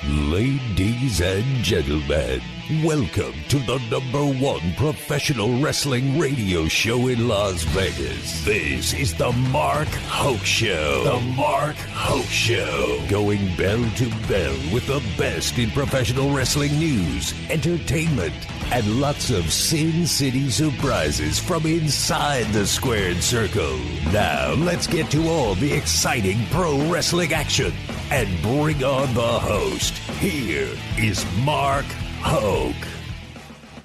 Ladies and gentlemen, welcome to the #1 professional wrestling radio show in Las Vegas. This is the Mark Hoke Show. The Mark Hoke Show. Going bell to bell with the best in professional wrestling news, entertainment, and lots of Sin City surprises from inside the squared circle. Now, let's get to all the exciting pro wrestling action and bring on the host. Here is Mark Hoke.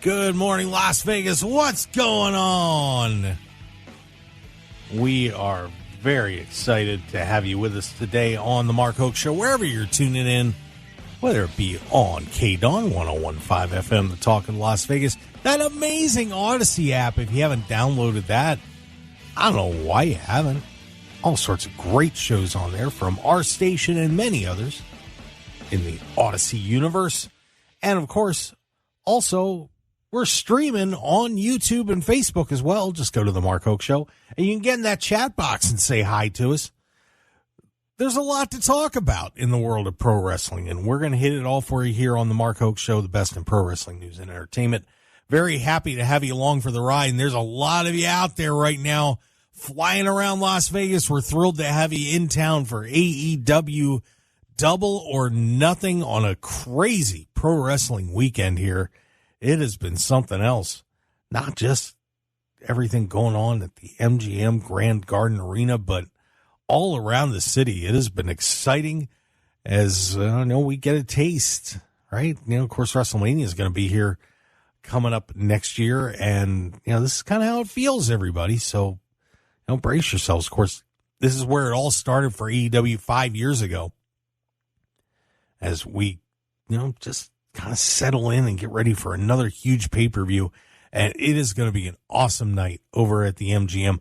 Good morning, Las Vegas. What's going on? We are very excited to have you with us today on the Mark Hoke Show, wherever you're tuning in, whether it be on KDAWN 101.5 FM, the Talk in Las Vegas, that amazing Odyssey app. If you haven't downloaded that, I don't know why you haven't. All sorts of great shows on there from our station and many others in the Odyssey universe. And, of course, also, we're streaming on YouTube and Facebook as well. Just go to the Mark Hoke Show, and you can get in that chat box and say hi to us. There's a lot to talk about in the world of pro wrestling, and we're going to hit it all for you here on the Mark Hoke Show, the best in pro wrestling news and entertainment. Very happy to have you along for the ride, and there's a lot of you out there right now flying around Las Vegas. We're thrilled to have you in town for AEW Double or Nothing on a crazy pro wrestling weekend here. It has been something else. Not just everything going on at the MGM Grand Garden Arena, but all around the city. It has been exciting as we get a taste, right? Of course, WrestleMania is going to be here coming up next year, and this is kind of how it feels, everybody. So brace yourselves. Of course, this is where it all started for AEW 5 years ago, as we, just kind of settle in and get ready for another huge pay-per-view. And it is going to be an awesome night over at the MGM.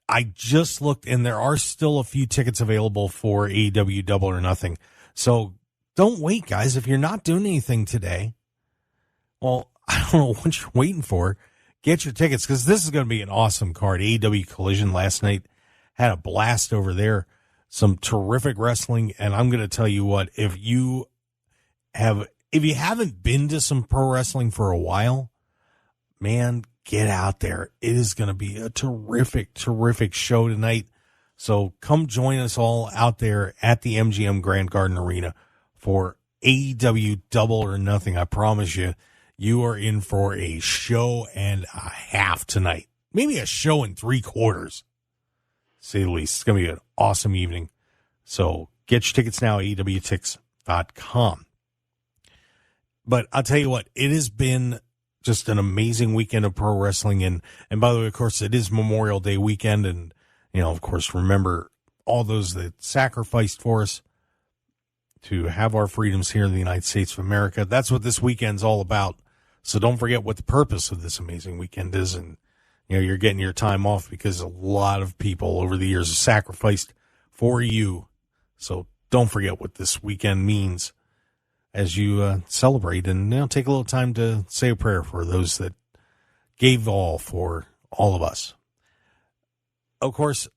I just looked, and there are still a few tickets available for AEW Double or Nothing. So don't wait, guys. If you're not doing anything today, well, I don't know what you're waiting for. Get your tickets, because this is going to be an awesome card. AEW Collision last night had a blast over there. Some terrific wrestling, and I'm going to tell you what, if you haven't been to some pro wrestling for a while, man, get out there. It is going to be a terrific, terrific show tonight. So come join us all out there at the MGM Grand Garden Arena for AEW Double or Nothing. I promise you, you are in for a show and a half tonight. Maybe a show and 3/4, to say the least. It's going to be an awesome evening. So get your tickets now at AEWTix.com. But I'll tell you what, it has been just an amazing weekend of pro wrestling. And by the way, of course, it is Memorial Day weekend. And, of course, remember all those that sacrificed for us to have our freedoms here in the United States of America. That's what this weekend's all about. So don't forget what the purpose of this amazing weekend is. And, you're getting your time off because a lot of people over the years have sacrificed for you. So don't forget what this weekend means as you celebrate, and take a little time to say a prayer for those that gave all for all of us. Of course,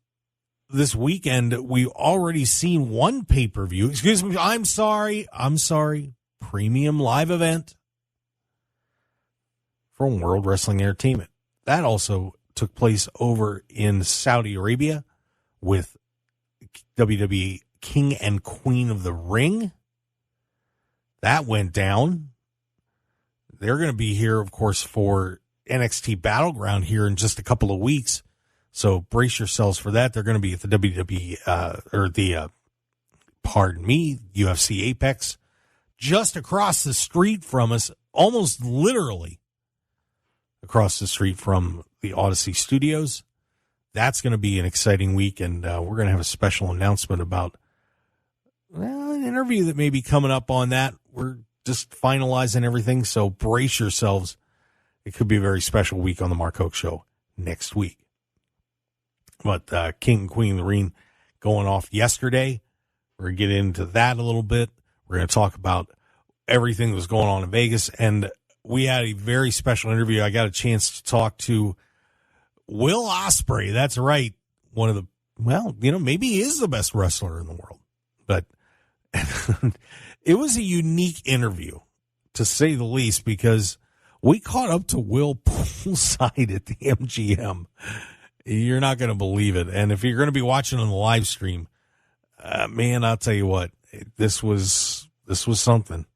this weekend, we've already seen one pay-per-view. Excuse me, I'm sorry. Premium live event from World Wrestling Entertainment. That also took place over in Saudi Arabia with WWE King and Queen of the Ring. That went down. They're going to be here, of course, for NXT Battleground here in just a couple of weeks. So brace yourselves for that. They're going to be at the UFC Apex, just across the street from us, almost literally across the street from the Odyssey Studios. That's going to be an exciting week, and we're going to have a special announcement about an interview that may be coming up on that. We're just finalizing everything, so brace yourselves. It could be a very special week on the Mark Hoke Show next week. But King and Queen of the Ring going off yesterday. We're going to get into that a little bit. We're going to talk about everything that was going on in Vegas, and we had a very special interview. I got a chance to talk to Will Ospreay. That's right. One of the, maybe he is the best wrestler in the world. But It was a unique interview, to say the least, because we caught up to Will poolside at the MGM. You're not going to believe it. And if you're going to be watching on the live stream, man, I'll tell you what, this was something.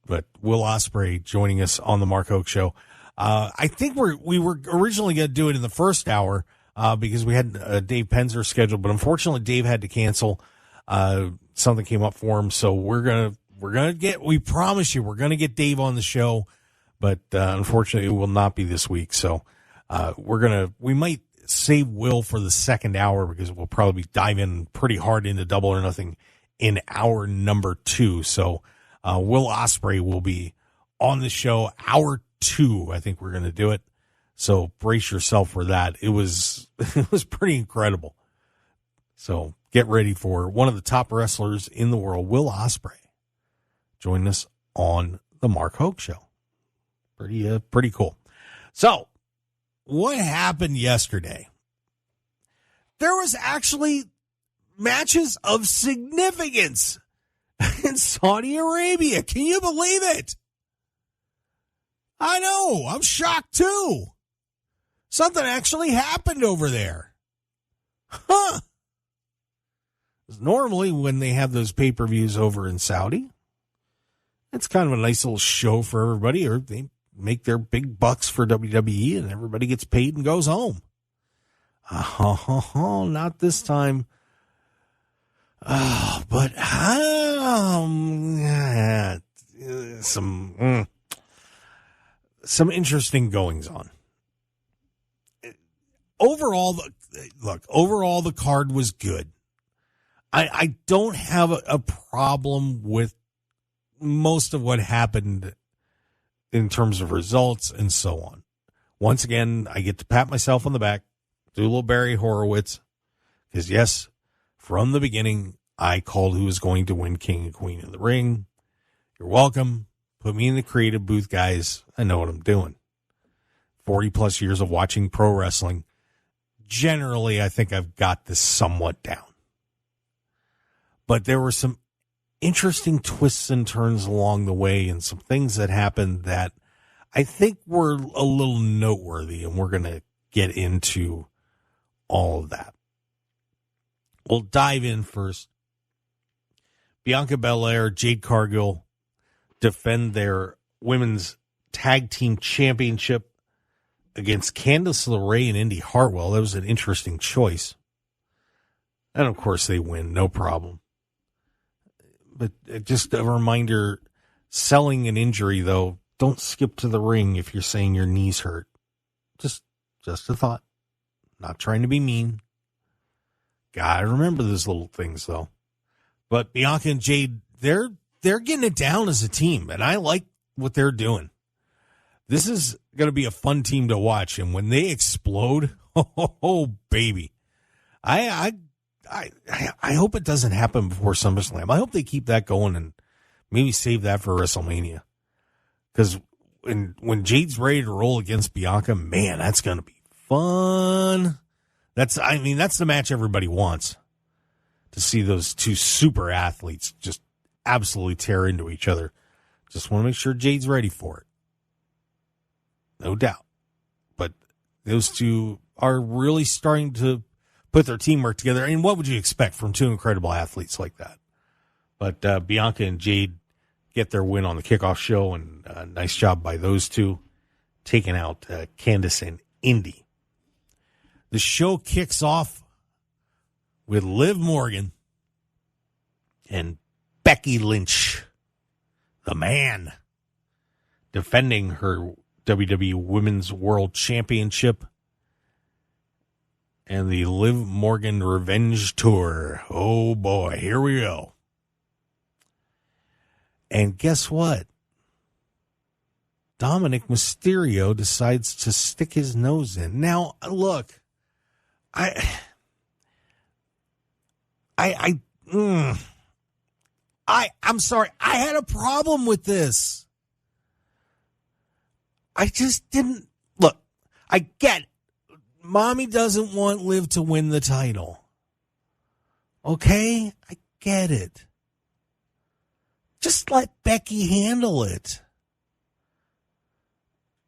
But Will Ospreay joining us on the Mark Hoke Show. I think we were originally going to do it in the first hour because we had Dave Penzer scheduled, but unfortunately Dave had to cancel. Something came up for him, so we promise you, we're gonna get Dave on the show, but unfortunately it will not be this week. So we might save Will for the second hour because we'll probably dive in pretty hard into Double or Nothing in hour number 2. So Will Ospreay will be on the show hour 2. I think we're gonna do it. So brace yourself for that. It was pretty incredible. So get ready for one of the top wrestlers in the world, Will Ospreay, join us on the Mark Hoke Show. Pretty cool. So what happened yesterday? There was actually matches of significance in Saudi Arabia. Can you believe it? I know. I'm shocked too. Something actually happened over there. Huh. Normally, when they have those pay-per-views over in Saudi, it's kind of a nice little show for everybody, or they make their big bucks for WWE, and everybody gets paid and goes home. Not this time. But some interesting goings on. Overall, the card was good. I don't have a problem with most of what happened in terms of results and so on. Once again, I get to pat myself on the back, do a little Barry Horowitz, because yes, from the beginning, I called who was going to win King and Queen of the Ring. You're welcome. Put me in the creative booth, guys. I know what I'm doing. 40 plus years of watching pro wrestling. Generally, I think I've got this somewhat down. But there were some interesting twists and turns along the way and some things that happened that I think were a little noteworthy, and we're going to get into all of that. We'll dive in first. Bianca Belair, Jade Cargill defend their women's tag team championship against Candice LeRae and Indy Hartwell. That was an interesting choice. And, of course, they win, no problem. But just a reminder, selling an injury, though, don't skip to the ring if you're saying your knees hurt. Just a thought. Not trying to be mean. Gotta remember those little things, though. But Bianca and Jade, they're getting it down as a team, and I like what they're doing. This is going to be a fun team to watch, and when they explode, oh baby. I hope it doesn't happen before SummerSlam. I hope they keep that going and maybe save that for WrestleMania. Because when Jade's ready to roll against Bianca, man, that's going to be fun. That's the match everybody wants. To see those two super athletes just absolutely tear into each other. Just want to make sure Jade's ready for it. No doubt. But those two are really starting to put their teamwork together. And what would you expect from two incredible athletes like that? But Bianca and Jade get their win on the kickoff show, and nice job by those two, taking out Candice and Indy. The show kicks off with Liv Morgan and Becky Lynch, the man, defending her WWE Women's World Championship and the Liv Morgan Revenge Tour. Oh, boy, here we go. And guess what? Dominic Mysterio decides to stick his nose in. Now, look, I'm sorry. I had a problem with this. I just didn't. Look, I get it. Mommy doesn't want Liv to win the title. Okay? I get it. Just let Becky handle it.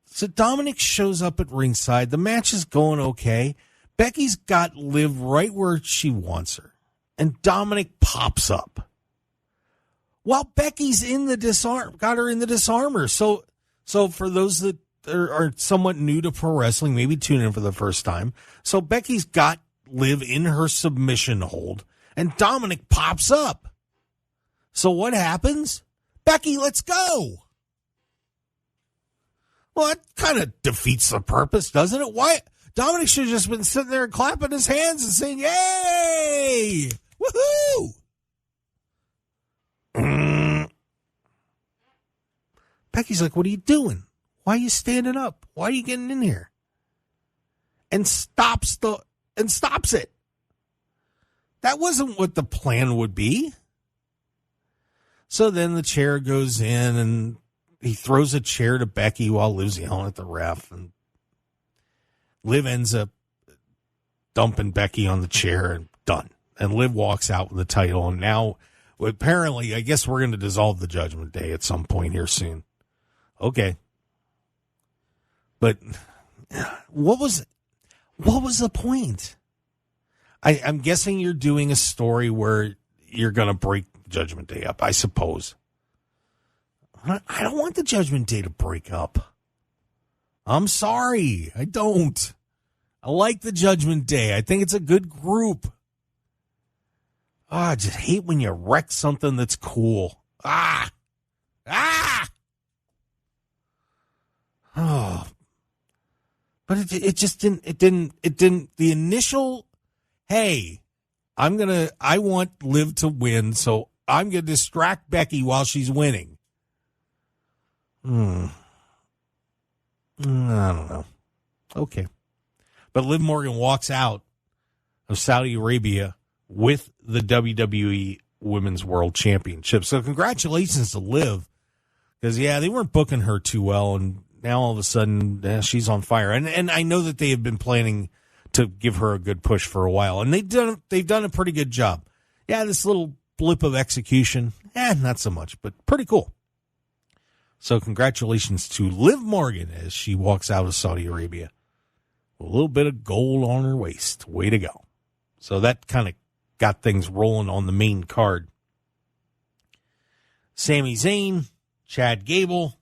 So Dominic shows up at ringside. The match is going okay. Becky's got Liv right where she wants her. And Dominic pops up. While Becky's in the got her in the disarmer. So for those that are somewhat new to pro wrestling, maybe tune in for the first time. So Becky's got Liv in her submission hold. And Dominic pops up. So what happens? Becky, let's go. Well, that kind of defeats the purpose, doesn't it? Why? Dominic should have just been sitting there clapping his hands and saying, yay! Woohoo! Becky's like, what are you doing? Why are you standing up? Why are you getting in here? And stops it. That wasn't what the plan would be. So then the chair goes in and he throws a chair to Becky while Liv's yelling at the ref. And Liv ends up dumping Becky on the chair and done. And Liv walks out with the title. And now, apparently, I guess we're going to dissolve the Judgment Day at some point here soon. Okay. But what was the point? I'm guessing you're doing a story where you're going to break Judgment Day up, I suppose. I don't want the Judgment Day to break up. I'm sorry. I don't. I like the Judgment Day. I think it's a good group. I just hate when you wreck something that's cool. Oh. But it just didn't, the initial, hey, I want Liv to win, so I'm going to distract Becky while she's winning. I don't know. Okay. But Liv Morgan walks out of Saudi Arabia with the WWE Women's World Championship. So congratulations to Liv. Because, they weren't booking her too well, and now all of a sudden she's on fire. And I know that they have been planning to give her a good push for a while, and they've done a pretty good job. Yeah, this little blip of execution, not so much, but pretty cool. So congratulations to Liv Morgan as she walks out of Saudi Arabia. A little bit of gold on her waist. Way to go. So that kind of got things rolling on the main card. Sami Zayn, Chad Gable,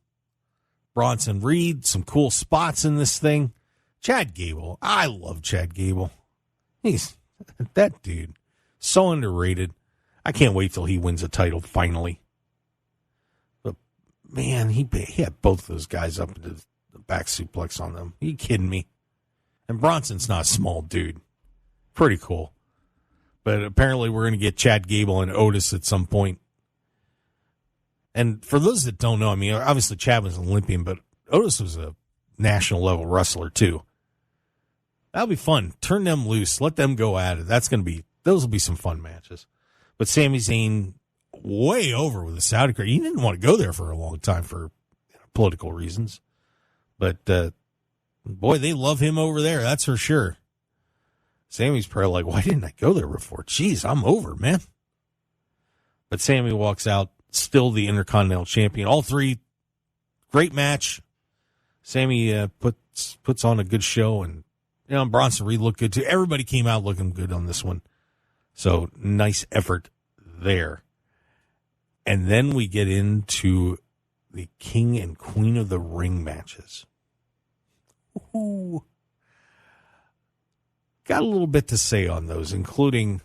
Bronson Reed, some cool spots in this thing. Chad Gable, I love Chad Gable. He's that dude. So underrated. I can't wait till he wins a title finally. But, man, he had both those guys up into the back suplex on them. Are you kidding me? And Bronson's not a small dude. Pretty cool. But apparently we're going to get Chad Gable and Otis at some point. And for those that don't know, I mean, obviously Chad was an Olympian, but Otis was a national level wrestler too. That'll be fun. Turn them loose. Let them go at it. Those will be some fun matches. But Sami Zayn, way over with the Saudi crowd. He didn't want to go there for a long time for political reasons. But, boy, they love him over there. That's for sure. Sammy's probably like, why didn't I go there before? Jeez, I'm over, man. But Sami walks out, still the Intercontinental Champion. All three, great match. Sami puts on a good show, and Bronson Reed looked good too. Everybody came out looking good on this one. So nice effort there. And then we get into the King and Queen of the Ring matches. Ooh. Got a little bit to say on those, including,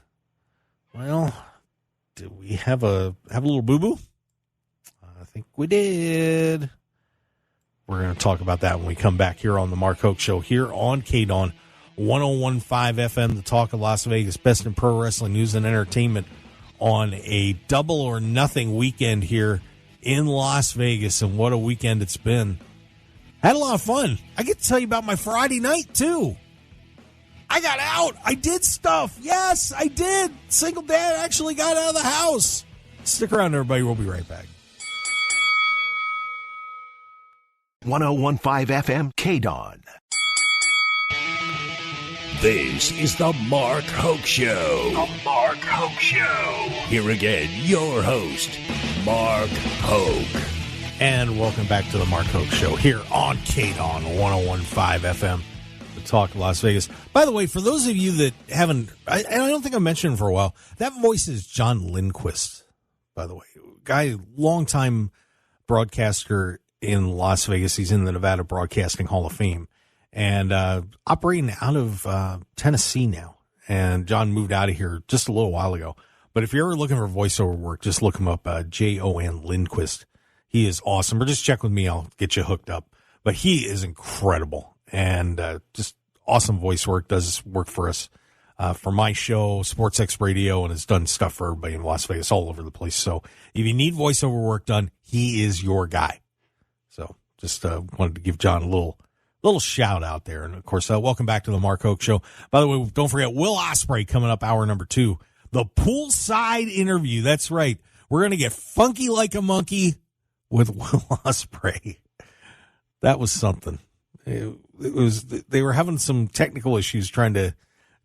did we have a little boo-boo? I think we did. We're going to talk about that when we come back here on the Mark Hoke Show here on KDAWN 101.5 FM, the talk of Las Vegas, best in pro wrestling news and entertainment on a double or nothing weekend here in Las Vegas. And what a weekend it's been. Had a lot of fun. I get to tell you about my Friday night, too. I got out. I did stuff. Yes, I did. Single dad actually got out of the house. Stick around, everybody. We'll be right back. 101.5 FM, KDAWN. This is the Mark Hoke Show. The Mark Hoke Show. Here again, your host, Mark Hoke. And welcome back to the Mark Hoke Show here on KDAWN 101.5 FM, the Talk of Las Vegas. By the way, for those of you that haven't, I don't think I mentioned for a while, that voice is John Lindquist, by the way. Guy, longtime broadcaster in Las Vegas. He's in the Nevada Broadcasting Hall of Fame and operating out of Tennessee now. And John moved out of here just a little while ago. But if you're ever looking for voiceover work, just look him up, Jon Lindquist. He is awesome. Or just check with me. I'll get you hooked up. But he is incredible and just awesome voice work. Does work for us for my show, Sports X Radio, and has done stuff for everybody in Las Vegas all over the place. So if you need voiceover work done, he is your guy. So just wanted to give John a little shout out there. And, of course, welcome back to the Mark Hoke Show. By the way, don't forget Will Ospreay coming up hour number 2. The poolside interview. That's right. We're going to get funky like a monkey with Will Ospreay. That was something. They were having some technical issues trying to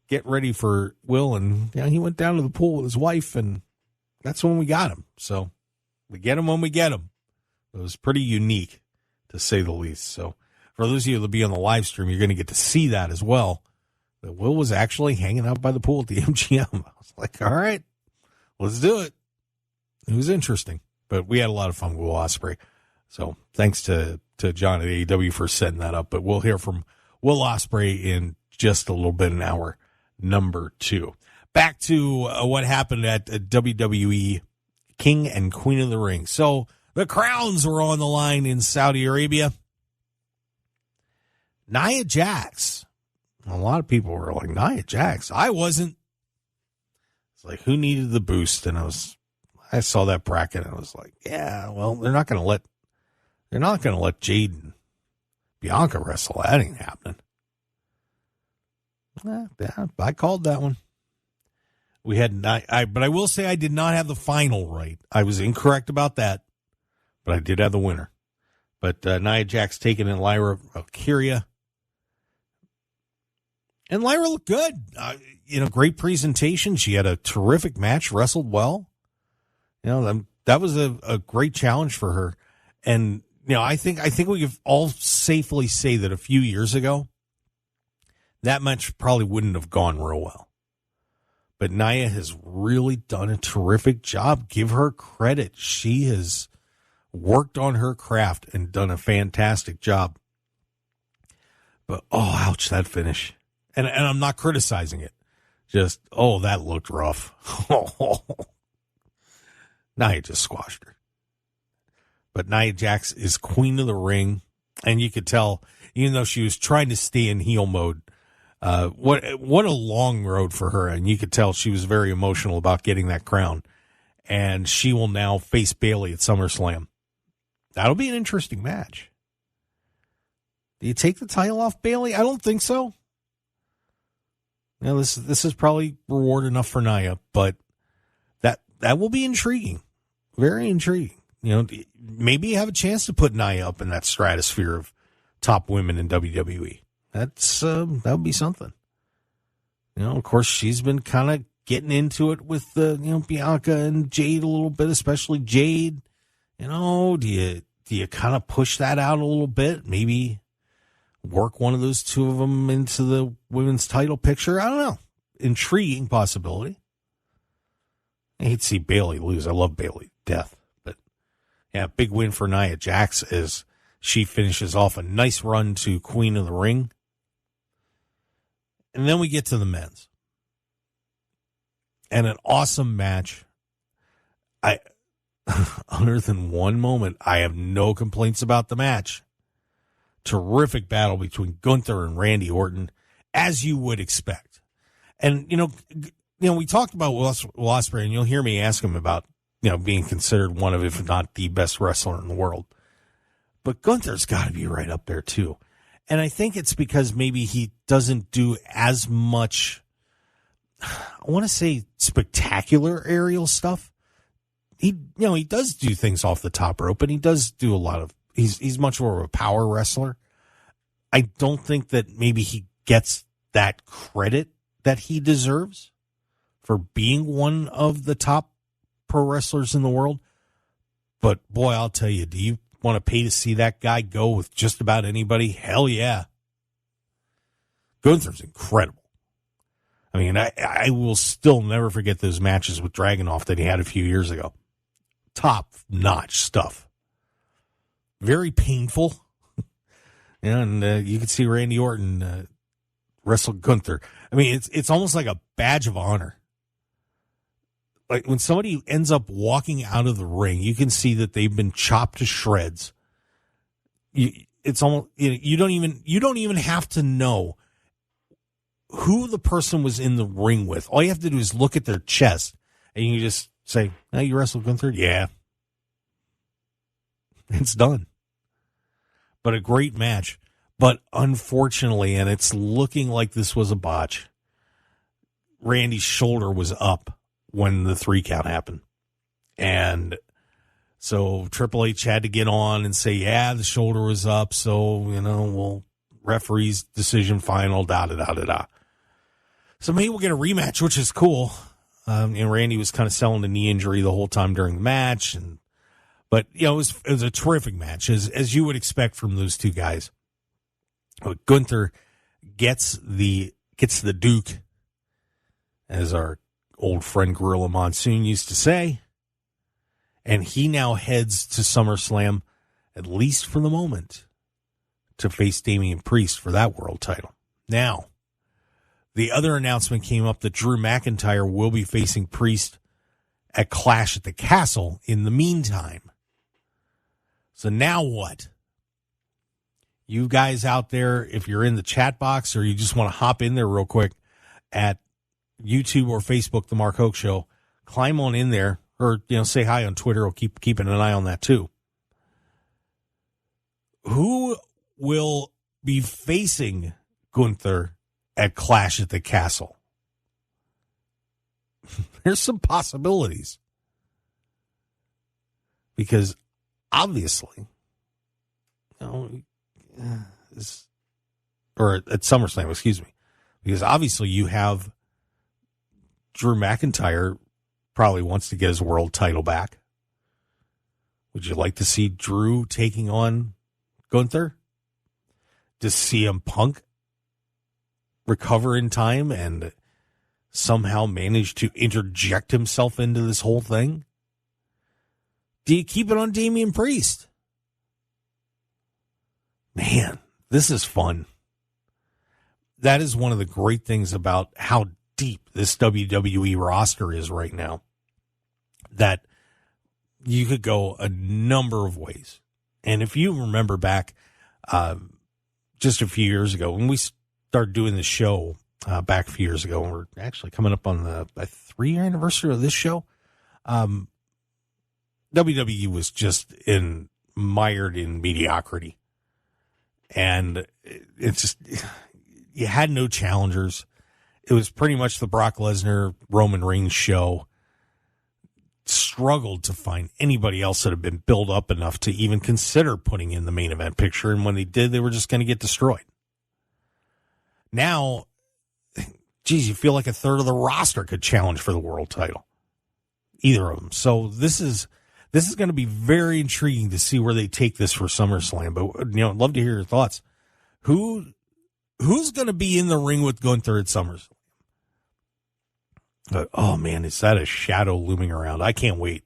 get ready for Will, and he went down to the pool with his wife, and that's when we got him. So we get him when we get him. It was pretty unique, to say the least. So for those of you that'll be on the live stream, you're going to get to see that as well. That Will was actually hanging out by the pool at the MGM. I was like, all right, let's do it. It was interesting, but we had a lot of fun with Will Ospreay. So thanks to John at AEW for setting that up. But we'll hear from Will Ospreay in just a little bit in hour number 2. Back to what happened at WWE King and Queen of the Ring. So the crowns were on the line in Saudi Arabia. Nia Jax. A lot of people were like, Nia Jax. I wasn't. It's like, who needed the boost? And I saw that bracket and I was like, yeah, well, they're not going to let Jade and Bianca wrestle. That ain't happening. Yeah, I called that one. We had but I will say I did not have the final right. I was incorrect about that, but I did have the winner. But Nia Jax taking in Lyra Valkyria. And Lyra looked good. Great presentation. She had a terrific match, wrestled well. That was a great challenge for her. And, I think we can all safely say that a few years ago, that match probably wouldn't have gone real well. But Nia has really done a terrific job. Give her credit. She has worked on her craft and done a fantastic job. But, ouch, that finish. And I'm not criticizing it. Just, that looked rough. Nia just squashed her. But Nia Jax is queen of the ring. And you could tell, even though she was trying to stay in heel mode, what a long road for her. And you could tell she was very emotional about getting that crown. And she will now face Bayley at SummerSlam. That'll be an interesting match. Do you take the title off Bayley? I don't think so. This is probably reward enough for Nia, but that will be intriguing. Very intriguing. Maybe you have a chance to put Nia up in that stratosphere of top women in WWE. That would be something. Of course, she's been kind of getting into it with Bianca and Jade a little bit, especially Jade. Do you kind of push that out a little bit? Maybe work one of those two of them into the women's title picture? I don't know. Intriguing possibility. I hate to see Bayley lose. I love Bayley to death. But, yeah, big win for Nia Jax as she finishes off a nice run to Queen of the Ring. And then we get to the men's. And an awesome match. Other than one moment, I have no complaints about the match. Terrific battle between Gunther and Randy Orton, as you would expect. And, we talked about Will Ospreay, and you'll hear me ask him about, being considered one of, if not the best wrestler in the world. But Gunther's got to be right up there, too. And I think it's because maybe he doesn't do as much, I want to say, spectacular aerial stuff. He does do things off the top rope, and he does do a lot of, he's much more of a power wrestler. I don't think that maybe he gets that credit that he deserves for being one of the top pro wrestlers in the world. But, boy, I'll tell you, do you want to pay to see that guy go with just about anybody? Hell yeah. Gunther's incredible. I mean, I will still never forget those matches with Dragunov that he had a few years ago. Top-notch stuff. Very painful. And you can see Randy Orton wrestle Gunther. I mean, it's almost like a badge of honor. Like when somebody ends up walking out of the ring, you can see that they've been chopped to shreds. It's almost you don't even have to know who the person was in the ring with. All you have to do is look at their chest, and you can just say, "Oh, you wrestled Gunther?" Yeah, it's done. But a great match. But unfortunately, and it's looking like this was a botch, Randy's shoulder was up when the 3 count happened. And so Triple H had to get on and say, yeah, the shoulder was up. So, well, referee's decision final, da-da-da-da-da. So maybe we'll get a rematch, which is cool. And Randy was kind of selling the knee injury the whole time during the match. But, it was a terrific match, as you would expect from those two guys. But Gunther gets the Duke, as our old friend Gorilla Monsoon used to say. And he now heads to SummerSlam, at least for the moment, to face Damian Priest for that world title. Now, the other announcement came up that Drew McIntyre will be facing Priest at Clash at the Castle in the meantime. So now what? You guys out there, if you're in the chat box or you just want to hop in there real quick at YouTube or Facebook, The Mark Hoke Show, climb on in there or, say hi on Twitter. I'll keeping an eye on that too. Who will be facing Gunther at Clash at the Castle? There's some possibilities. Because obviously, or at SummerSlam, excuse me. Because obviously you have Drew McIntyre probably wants to get his world title back. Would you like to see Drew taking on Gunther? Does CM Punk recover in time and somehow manage to interject himself into this whole thing? Do you keep it on Damian Priest? Man, this is fun. That is one of the great things about how deep this WWE roster is right now. That you could go a number of ways. And if you remember back just a few years ago, when we started doing the show back a few years ago, and we're actually coming up on the 3-year anniversary of this show, WWE was just mired in mediocrity. And it's just, you had no challengers. It was pretty much the Brock Lesnar, Roman Reigns show. Struggled to find anybody else that had been built up enough to even consider putting in the main event picture. And when they did, they were just going to get destroyed. Now, geez, you feel like a third of the roster could challenge for the world title. Either of them. So this is going to be very intriguing to see where they take this for SummerSlam. But, I'd love to hear your thoughts. Who's going to be in the ring with Gunther at SummerSlam? But, oh, man, is that a shadow looming around? I can't wait.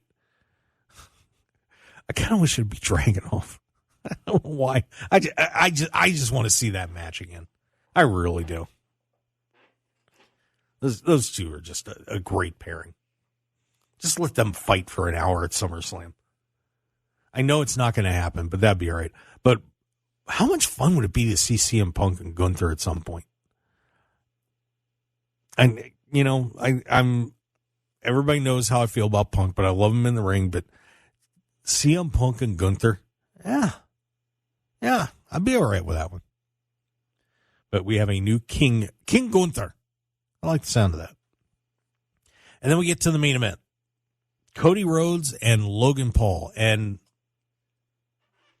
I kind of wish it'd be Dragunov. I don't know why. I just want to see that match again. I really do. Those two are just a great pairing. Just let them fight for an hour at SummerSlam. I know it's not going to happen, but that'd be all right. But how much fun would it be to see CM Punk and Gunther at some point? And, I'm everybody knows how I feel about Punk, but I love him in the ring. But CM Punk and Gunther, yeah, I'd be all right with that one. But we have a new King Gunther. I like the sound of that. And then we get to the main event. Cody Rhodes and Logan Paul. And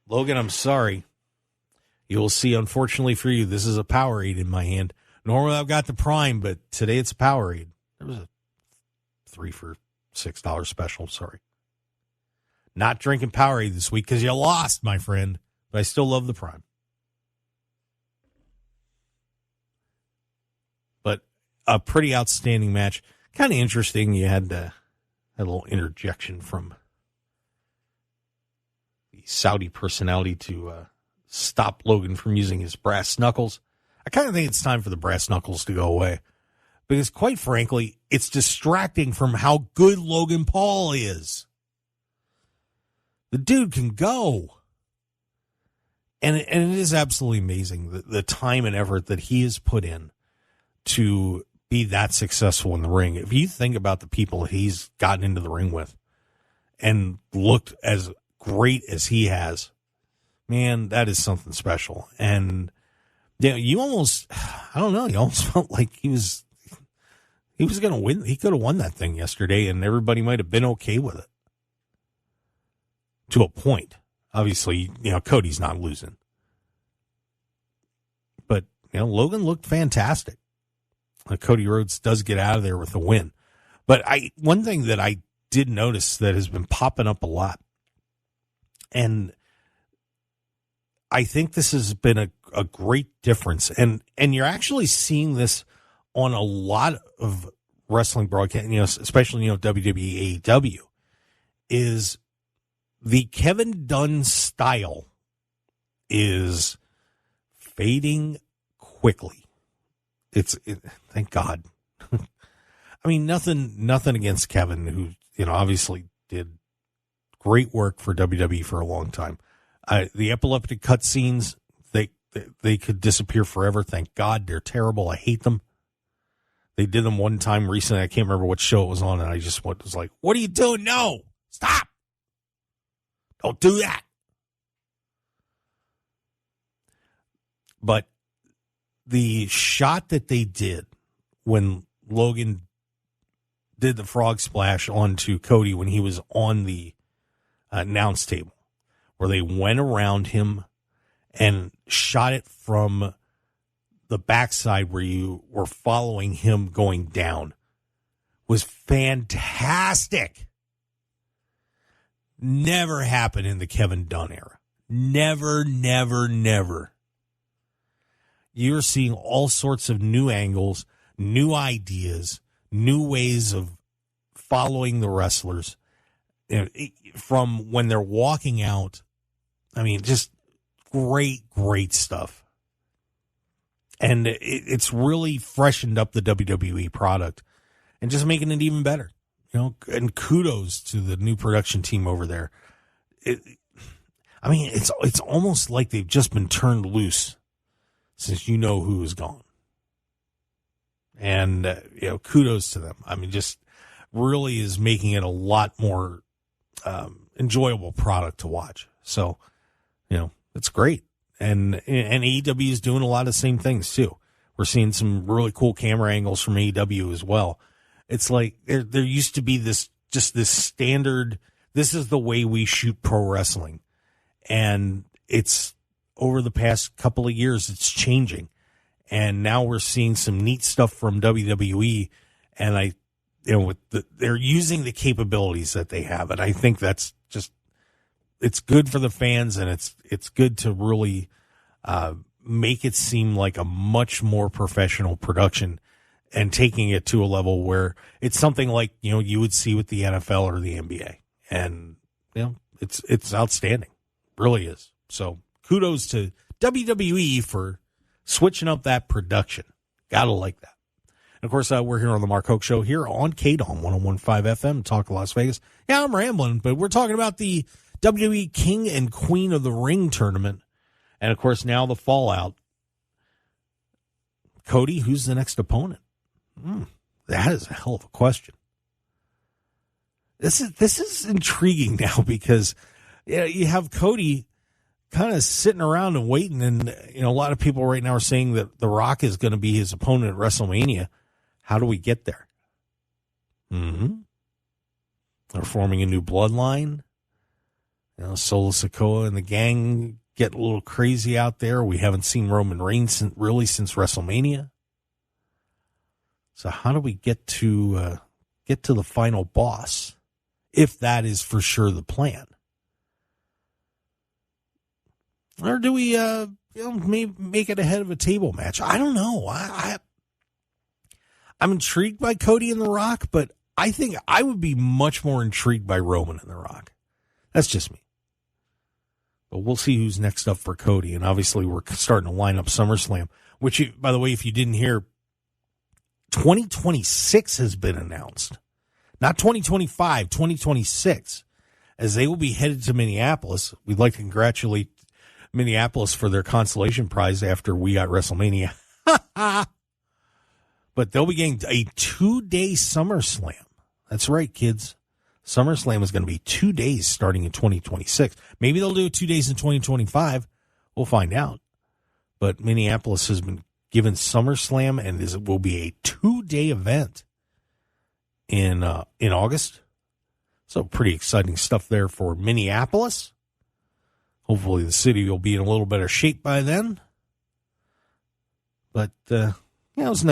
Logan, I'm sorry. You will see, unfortunately for you, this is a Powerade in my hand. Normally I've got the Prime, but today it's a Powerade. There was a 3 for $6 special. Sorry. Not drinking Powerade this week because you lost, my friend. But I still love the Prime. But a pretty outstanding match. Kind of interesting. You had a little interjection from the Saudi personality to stop Logan from using his brass knuckles. I kind of think it's time for the brass knuckles to go away. Because quite frankly, it's distracting from how good Logan Paul is. The dude can go. And it is absolutely amazing, the time and effort that he has put in to be that successful in the ring. If you think about the people he's gotten into the ring with and looked as great as he has, man, that is something special. And you almost, I don't know, you almost felt like he was going to win. He could have won that thing yesterday, and everybody might have been okay with it. To a point. Obviously, Cody's not losing. But, Logan looked fantastic. Cody Rhodes does get out of there with a win. But one thing that I did notice that has been popping up a lot, and I think this has been a great difference, and you're actually seeing this on a lot of wrestling broadcasts, especially, WWE, AEW, is the Kevin Dunn style is fading quickly. Thank God. I mean, nothing against Kevin, who, obviously did great work for WWE for a long time. The epileptic cutscenes, they could disappear forever. Thank God. They're terrible. I hate them. They did them one time recently. I can't remember what show it was on, and I just was like, what are you doing? No, stop. Don't do that. But the shot that they did when Logan did the frog splash onto Cody when he was on the announce table, where they went around him and shot it from the backside where you were following him going down, was fantastic. Never happened in the Kevin Dunn era. Never, never, never. You're seeing all sorts of new angles, new ideas, new ways of following the wrestlers. From when they're walking out, I mean, just great, great stuff. And it's really freshened up the WWE product and just making it even better. And kudos to the new production team over there. It's almost like they've just been turned loose since who is gone. And, kudos to them. I mean, just really is making it a lot more enjoyable product to watch. So, it's great. And AEW is doing a lot of the same things, too. We're seeing some really cool camera angles from AEW as well. It's like there used to be this standard, this is the way we shoot pro wrestling. And it's over the past couple of years, it's changing. And now we're seeing some neat stuff from WWE. And they're using the capabilities that they have. And I think that's just, it's good for the fans, and it's good to really make it seem like a much more professional production and taking it to a level where it's something like, you would see with the NFL or the NBA. And, it's outstanding. Really is. So kudos to WWE for switching up that production. Gotta like that. And of course, we're here on the Mark Hoke Show here on KDAWN 101.5 FM, Talk Las Vegas. Yeah, I'm rambling, but we're talking about the WWE King and Queen of the Ring tournament. And of course, now the fallout. Cody, who's the next opponent? That is a hell of a question. This is intriguing now because you have Cody kind of sitting around and waiting, and a lot of people right now are saying that The Rock is going to be his opponent at WrestleMania. How do we get there? They're forming a new bloodline. Solo Sikoa and the gang get a little crazy out there. We haven't seen Roman Reigns since WrestleMania. So how do we get to the final boss, if that is for sure the plan? Or do we, maybe make it ahead of a table match? I don't know. I'm intrigued by Cody and The Rock, but I think I would be much more intrigued by Roman and The Rock. That's just me. But we'll see who's next up for Cody. And obviously we're starting to line up SummerSlam, which, by the way, if you didn't hear, 2026 has been announced. Not 2025, 2026, as they will be headed to Minneapolis. We'd like to congratulate Minneapolis for their consolation prize after we got WrestleMania. But they'll be getting a 2-day SummerSlam. That's right, kids. SummerSlam is going to be 2 days starting in 2026. Maybe they'll do it 2 days in 2025. We'll find out. But Minneapolis has been given SummerSlam, and it will be a 2-day event in August. So pretty exciting stuff there for Minneapolis. Hopefully the city will be in a little better shape by then. But it was a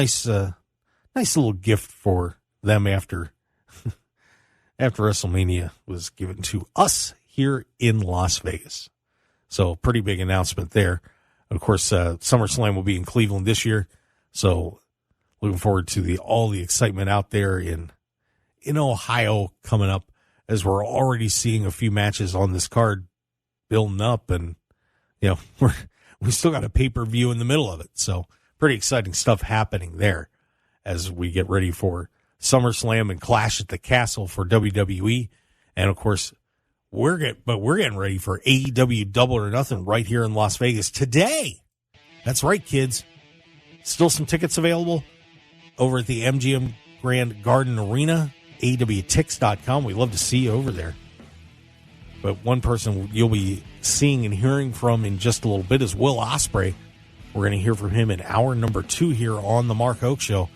nice little gift for them after WrestleMania was given to us here in Las Vegas. So pretty big announcement there. And of course, SummerSlam will be in Cleveland this year. So looking forward to all the excitement out there in Ohio coming up, as we're already seeing a few matches on this card building up, and we still got a pay-per-view in the middle of it. So pretty exciting stuff happening there as we get ready for SummerSlam and Clash at the Castle for WWE. And of course, we're getting ready for AEW Double or Nothing right here in Las Vegas today. That's right, kids. Still some tickets available over at the MGM Grand Garden Arena, AEWTix.com. We'd love to see you over there. But one person you'll be seeing and hearing from in just a little bit is Will Ospreay. We're going to hear from him in hour number 2 here on the Mark Hoke Show.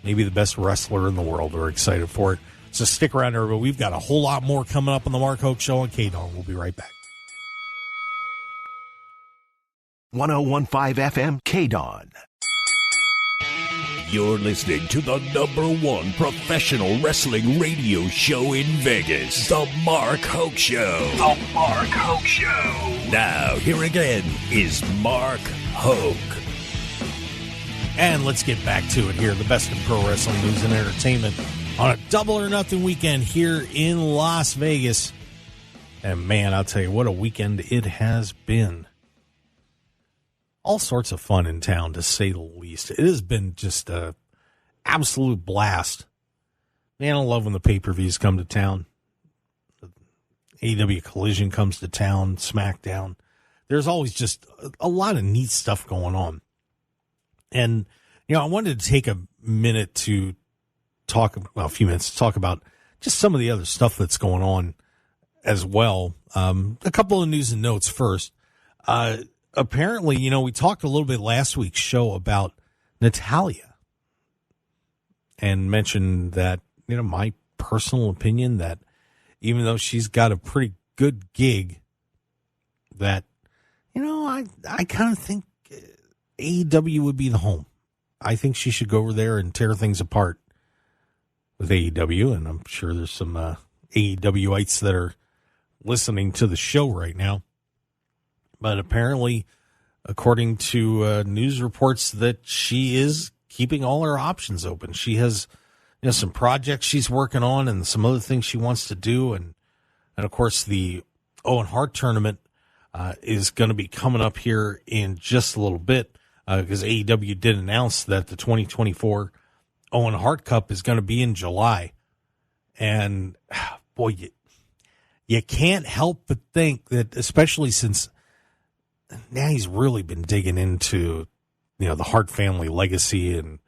Maybe the best wrestler in the world. We're excited for it. So stick around, everybody. We've got a whole lot more coming up on the Mark Hoke Show on KDAWN. We'll be right back. 101.5 FM KDAWN. You're listening to the #1 professional wrestling radio show in Vegas, The Mark Hoke Show. The Mark Hoke Show. Now, here again is Mark Hoke. And let's get back to it here. The best in pro wrestling news and entertainment on a Double or Nothing weekend here in Las Vegas. And man, I'll tell you what a weekend it has been. All sorts of fun in town, to say the least. It has been just a absolute blast. Man, I love when the pay-per-views come to town. AEW Collision comes to town, SmackDown. There's always just a lot of neat stuff going on. And, I wanted to take a minute to a few minutes to talk about just some of the other stuff that's going on as well. A couple of news and notes first. Apparently, we talked a little bit last week's show about Natalya and mentioned that, my personal opinion that even though she's got a pretty good gig, that, I kind of think AEW would be the home. I think she should go over there and tear things apart with AEW, and I'm sure there's some AEWites that are listening to the show right now. But apparently, according to news reports, that she is keeping all her options open. She has some projects she's working on and some other things she wants to do. And of course, the Owen Hart tournament is going to be coming up here in just a little bit, because AEW did announce that the 2024 Owen Hart Cup is going to be in July. And, boy, you can't help but think that, especially since now he's really been digging into, the Hart family legacy, and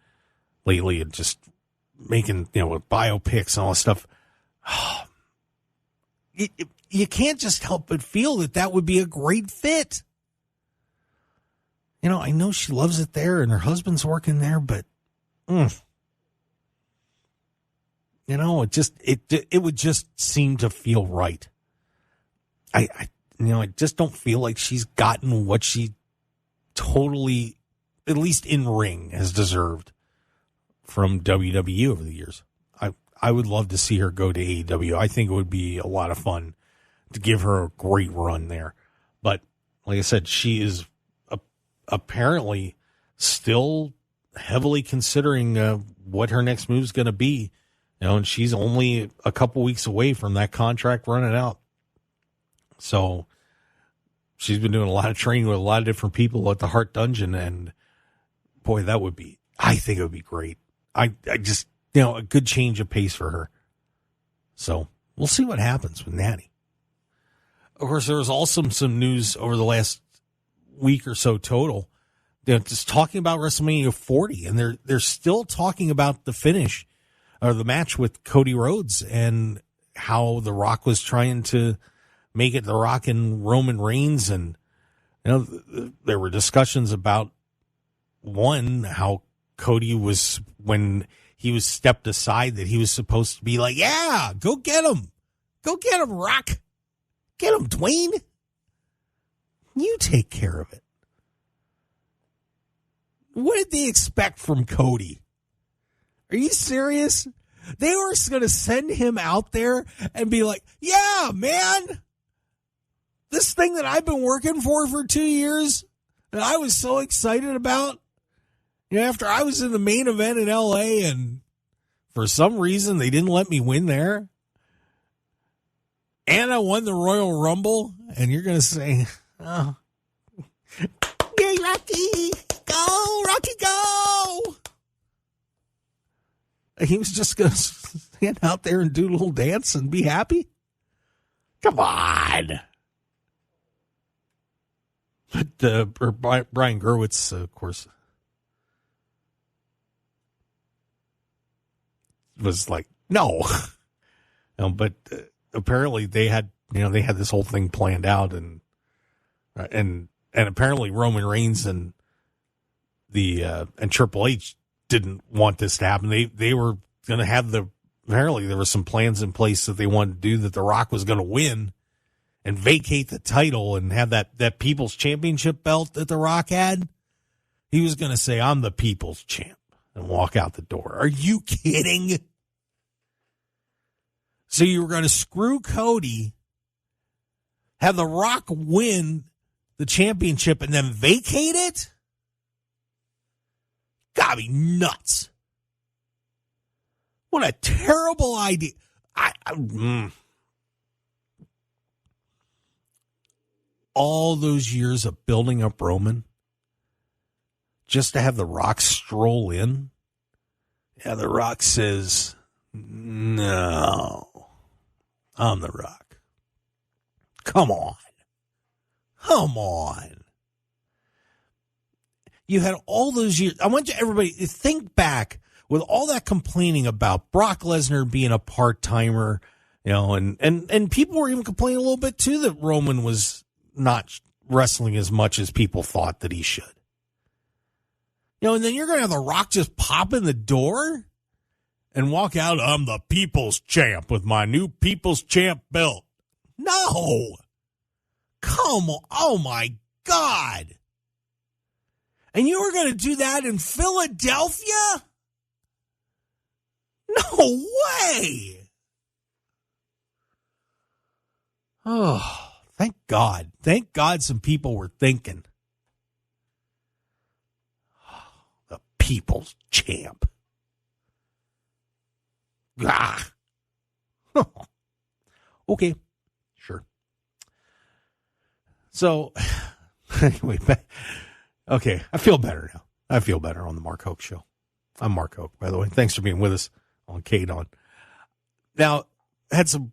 lately and just making, with biopics and all this stuff. You can't just help but feel that would be a great fit. I know she loves it there and her husband's working there, but, it would just seem to feel right. I just don't feel like she's gotten what she totally, at least in ring, has deserved from WWE over the years. I would love to see her go to AEW. I think it would be a lot of fun to give her a great run there. But like I said, she is apparently still heavily considering what her next move is going to be. And she's only a couple weeks away from that contract running out. So she's been doing a lot of training with a lot of different people at the Heart Dungeon. And boy, I think it would be great. I just, a good change of pace for her. So we'll see what happens with Natty. Of course, there was also some news over the last week or so total. They're just talking about WrestleMania 40, and they're still talking about the finish or the match with Cody Rhodes and how The Rock was trying to make it The Rock and Roman Reigns. And there were discussions about how Cody was, when he was stepped aside, that he was supposed to be like, yeah, go get him, Rock, get him, Dwayne, you take care of it. What did they expect from Cody? Are you serious? They were going to send him out there and be like, yeah, man, this thing that I've been working for 2 years that I was so excited about, after I was in the main event in L.A. and for some reason they didn't let me win there, and I won the Royal Rumble, and you're going to say, oh, yay, Rocky! Go, Rocky, go! He was just going to stand out there and do a little dance and be happy? Come on. But Brian Gerwitz, of course, was like, no. But apparently they had this whole thing planned out, and apparently Roman Reigns and Triple H didn't want this to happen. They were going to have apparently there were some plans in place that they wanted to do, that The Rock was going to win and vacate the title and have that People's Championship belt that The Rock had. He was going to say, I'm the People's Champ, and walk out the door. Are you kidding? So you were going to screw Cody, have The Rock win the championship, and then vacate it? Gotta be nuts. What a terrible idea. All those years of building up Roman just to have The Rock stroll in. Yeah, The Rock says, no, I'm The Rock. Come on. You had all those years. I want everybody to think back with all that complaining about Brock Lesnar being a part-timer, and people were even complaining a little bit too that Roman was not wrestling as much as people thought that he should. And then you're going to have The Rock just pop in the door and walk out, I'm the People's Champ with my new People's Champ belt. No. Come on. Oh, my God. And you were going to do that in Philadelphia? No way. Oh, thank God. Thank God some people were thinking. The People's Champ. Ah. Okay, sure. So, anyway, okay, I feel better now. I feel better on the Mark Hoke Show. I'm Mark Hoke, by the way. Thanks for being with us on KDAWN. Now, did some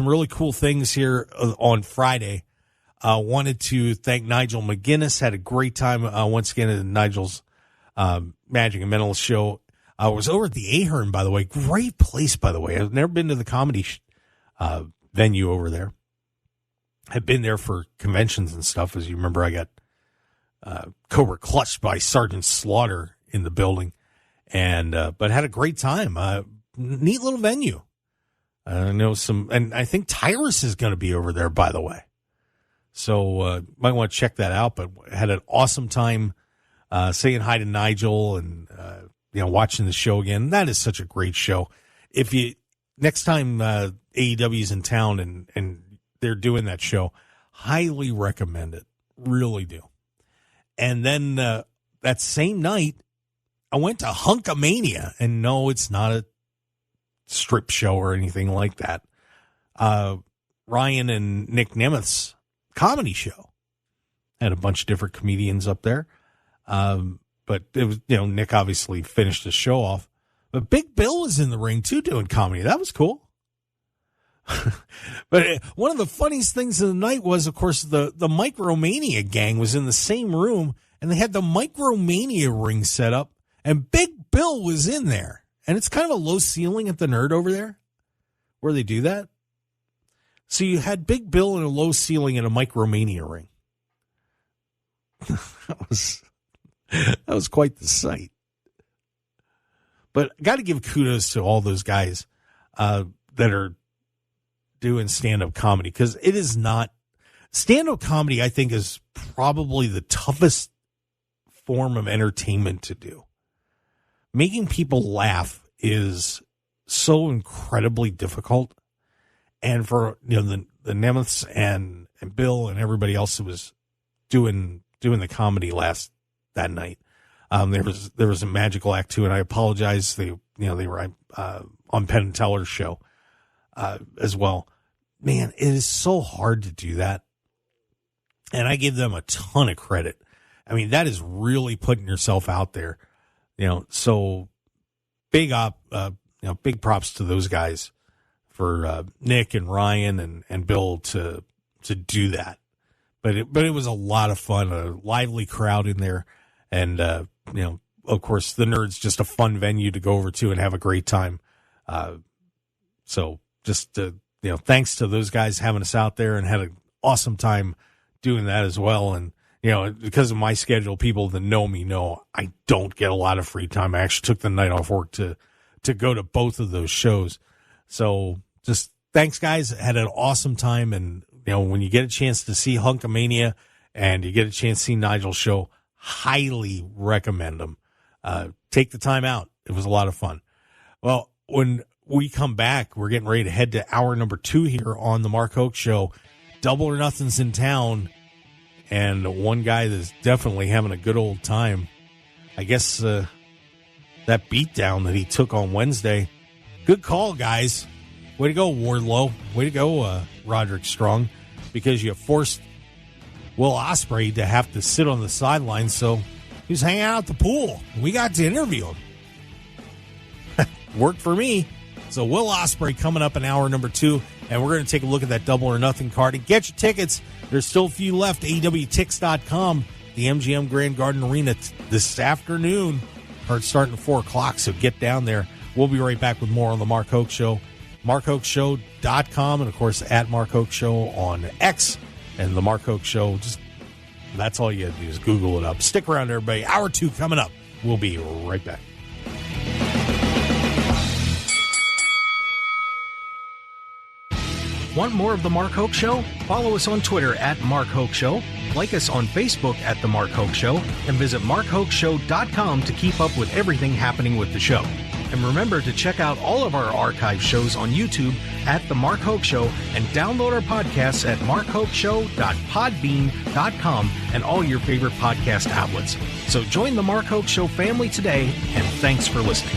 really cool things here on Friday. Wanted to thank Nigel McGuiness. Had a great time once again at Nigel's Magic and Mental show. I was over at the Ahern, by the way. Great place, by the way. I've never been to the comedy venue over there. I've been there for conventions and stuff. As you remember, I got Cobra clutched by Sergeant Slaughter in the building, but had a great time. Neat little venue. I know and I think Tyrus is going to be over there, by the way. So might want to check that out. But had an awesome time saying hi to Nigel and watching the show again. That is such a great show. If you next time AEW is in town and they're doing that show, Highly recommend it. Really do. And then that same night, I went to Hunkamania. And no, it's not a strip show or anything like that. Ryan and Nick Nemeth's comedy show. Had a bunch of different comedians up there. But it was, Nick obviously finished the show off. But Big Bill was in the ring too doing comedy. That was cool. But one of the funniest things of the night was, of course, the Micromania gang was in the same room, and they had the Micromania ring set up, and Big Bill was in there. And it's kind of a low ceiling at the Nerd over there where they do that. So you had Big Bill in a low ceiling in a Micromania ring. that was quite the sight. But I got to give kudos to all those guys that are doing stand-up comedy, because it is not stand-up comedy. I think is probably the toughest form of entertainment to do. Making people laugh is so incredibly difficult, and for the Nemeths and Bill and everybody else who was doing the comedy that night, there was a magical act too, and I apologize. They were on Penn and Teller's show as well. Man, it is so hard to do that. And I give them a ton of credit. I mean, that is really putting yourself out there, so big props to those guys for Nick and Ryan and Bill to do that. But it was a lot of fun, a lively crowd in there. And, of course, the Nerd's just a fun venue to go over to and have a great time. So just thanks to those guys having us out there, and had an awesome time doing that as well. And, because of my schedule, people that know me know I don't get a lot of free time. I actually took the night off work to go to both of those shows. So just thanks, guys. Had an awesome time. And, when you get a chance to see Hunkamania and you get a chance to see Nigel's show, highly recommend them. Take the time out. It was a lot of fun. Well, when we come back, we're getting ready to head to hour number 2 here on the Mark Hoke Show. Double or Nothing's in town, and one guy that's definitely having a good old time. I guess that beatdown that he took on Wednesday. Good call, guys. Way to go, Wardlow. Way to go, Roderick Strong, because you forced Will Ospreay to have to sit on the sidelines, so he was hanging out at the pool. We got to interview him. Worked for me. So Will Ospreay coming up in hour number 2, and we're going to take a look at that Double or Nothing card. And get your tickets. There's still a few left. AEWTix.com, the MGM Grand Garden Arena this afternoon. Card's starting at 4 o'clock, so get down there. We'll be right back with more on the Mark Hoke Show. MarkHokeShow.com, and, of course, at Mark Hoke Show on X. And the Mark Hoke Show, that's all you got to do is Google it up. Stick around, everybody. Hour 2 coming up. We'll be right back. Want more of The Mark Hoke Show? Follow us on Twitter at Mark Hoke Show, like us on Facebook at The Mark Hoke Show, and visit MarkHokeShow.com to keep up with everything happening with the show. And remember to check out all of our archive shows on YouTube at The Mark Hoke Show, and download our podcasts at markhokeshow.podbean.com and all your favorite podcast outlets. So join The Mark Hoke Show family today, and thanks for listening.